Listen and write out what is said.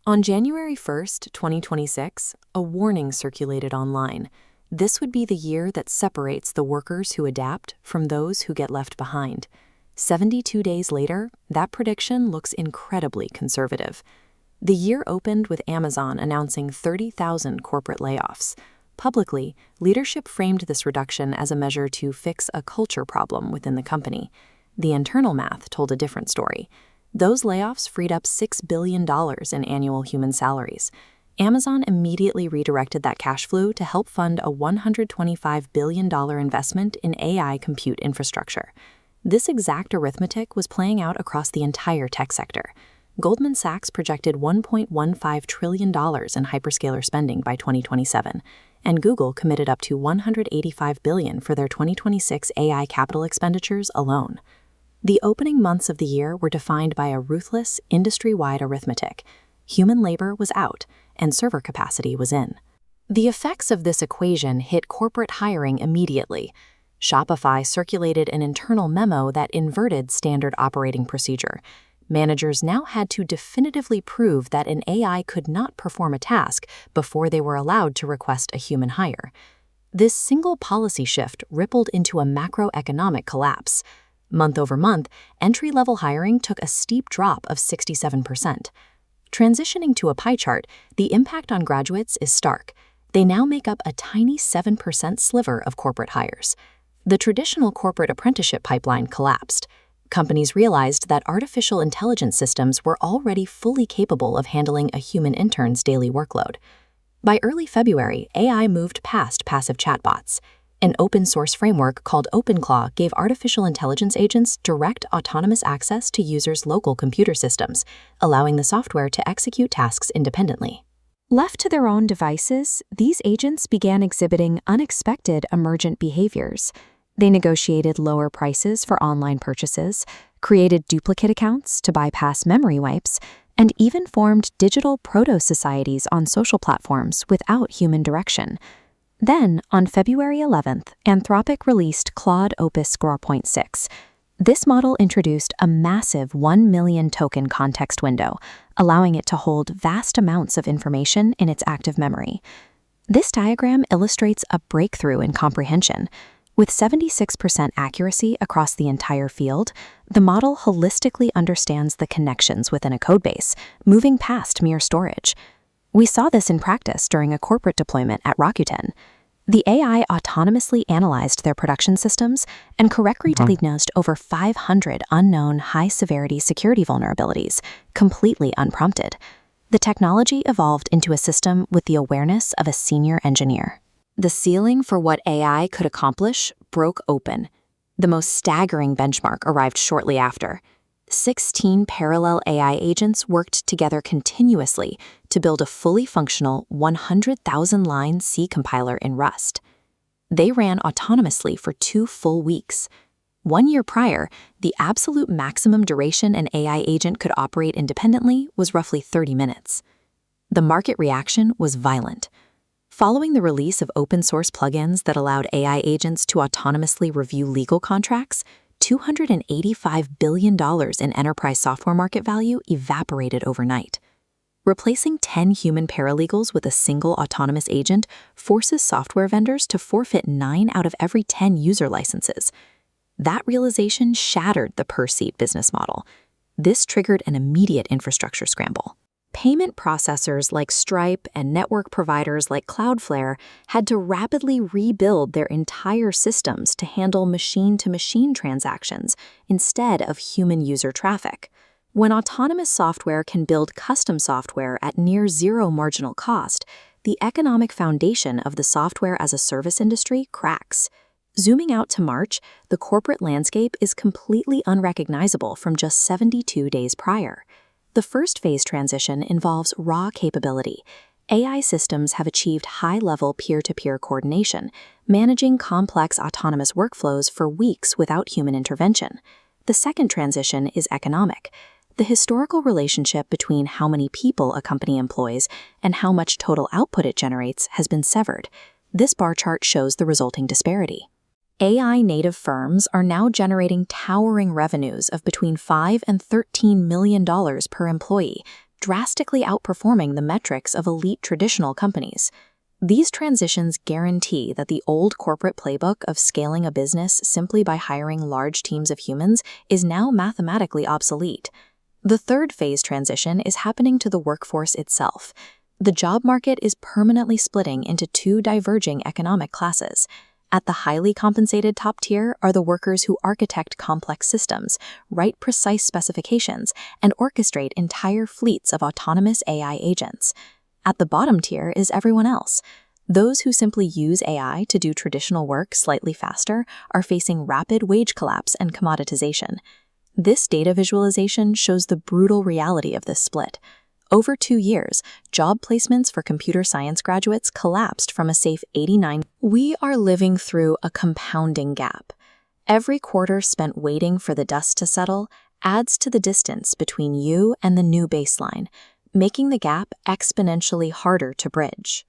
On January 1st, 2026, a warning circulated online. This would be the year that separates the workers who adapt from those who get left behind. 72 days later, that prediction looks incredibly conservative. The year opened with Amazon announcing 30,000 corporate layoffs. Publicly, leadership framed this reduction as a measure to fix a culture problem within the company. The internal math told a different story. Those layoffs freed up $6 billion in annual human salaries. Amazon immediately redirected that cash flow to help fund a $125 billion investment in AI compute infrastructure. This exact arithmetic was playing out across the entire tech sector. Goldman Sachs projected $1.15 trillion in hyperscaler spending by 2027, and Google committed up to $185 billion for their 2026 AI capital expenditures alone. The opening months of the year were defined by a ruthless, industry-wide arithmetic. Human labor was out, and server capacity was in. The effects of this equation hit corporate hiring immediately. Shopify circulated an internal memo that inverted standard operating procedure. Managers now had to definitively prove that an AI could not perform a task before they were allowed to request a human hire. This single policy shift rippled into a macroeconomic collapse. Month over month, entry-level hiring took a steep drop of 67%. Transitioning to a pie chart, the impact on graduates is stark. They now make up a tiny 7% sliver of corporate hires. The traditional corporate apprenticeship pipeline collapsed. Companies realized that artificial intelligence systems were already fully capable of handling a human intern's daily workload. By early February, AI moved past passive chatbots. An open-source framework called OpenClaw gave artificial intelligence agents direct autonomous access to users' local computer systems, allowing the software to execute tasks independently. Left to their own devices, these agents began exhibiting unexpected emergent behaviors. They negotiated lower prices for online purchases, created duplicate accounts to bypass memory wipes, and even formed digital proto-societies on social platforms without human direction. Then, on February 11th, Anthropic released Claude Opus 4.6. This model introduced a massive 1 million token context window, allowing it to hold vast amounts of information in its active memory. This diagram illustrates a breakthrough in comprehension. With 76% accuracy across the entire field, the model holistically understands the connections within a codebase, moving past mere storage. We saw this in practice during a corporate deployment at Rakuten. The AI autonomously analyzed their production systems and correctly diagnosed over 500 unknown high-severity security vulnerabilities, completely unprompted. The technology evolved into a system with the awareness of a senior engineer. The ceiling for what AI could accomplish broke open. The most staggering benchmark arrived shortly after. 16 parallel AI agents worked together continuously to build a fully functional 100,000-line C compiler in Rust. They ran autonomously for 2 full weeks. 1 year prior, the absolute maximum duration an AI agent could operate independently was roughly 30 minutes. The market reaction was violent. Following the release of open-source plugins that allowed AI agents to autonomously review legal contracts, $285 billion in enterprise software market value evaporated overnight. Replacing 10 human paralegals with a single autonomous agent forces software vendors to forfeit 9 out of every 10 user licenses. That realization shattered the per-seat business model. This triggered an immediate infrastructure scramble. Payment processors like Stripe and network providers like Cloudflare had to rapidly rebuild their entire systems to handle machine-to-machine transactions instead of human user traffic. When autonomous software can build custom software at near zero marginal cost, the economic foundation of the software-as-a-service industry cracks. Zooming out to March, the corporate landscape is completely unrecognizable from just 72 days prior. The first phase transition involves raw capability. AI systems have achieved high-level peer-to-peer coordination, managing complex autonomous workflows for weeks without human intervention. The second transition is economic. The historical relationship between how many people a company employs and how much total output it generates has been severed. This bar chart shows the resulting disparity. AI-native firms are now generating towering revenues of between $5 and $13 million per employee, drastically outperforming the metrics of elite traditional companies. These transitions guarantee that the old corporate playbook of scaling a business simply by hiring large teams of humans is now mathematically obsolete. The third phase transition is happening to the workforce itself. The job market is permanently splitting into two diverging economic classes. At the highly compensated top tier are the workers who architect complex systems, write precise specifications, and orchestrate entire fleets of autonomous AI agents. At the bottom tier is everyone else. Those who simply use AI to do traditional work slightly faster are facing rapid wage collapse and commoditization. This data visualization shows the brutal reality of this split. Over 2 years, job placements for computer science graduates collapsed from a safe 89. We are living through a compounding gap. Every quarter spent waiting for the dust to settle adds to the distance between you and the new baseline, making the gap exponentially harder to bridge.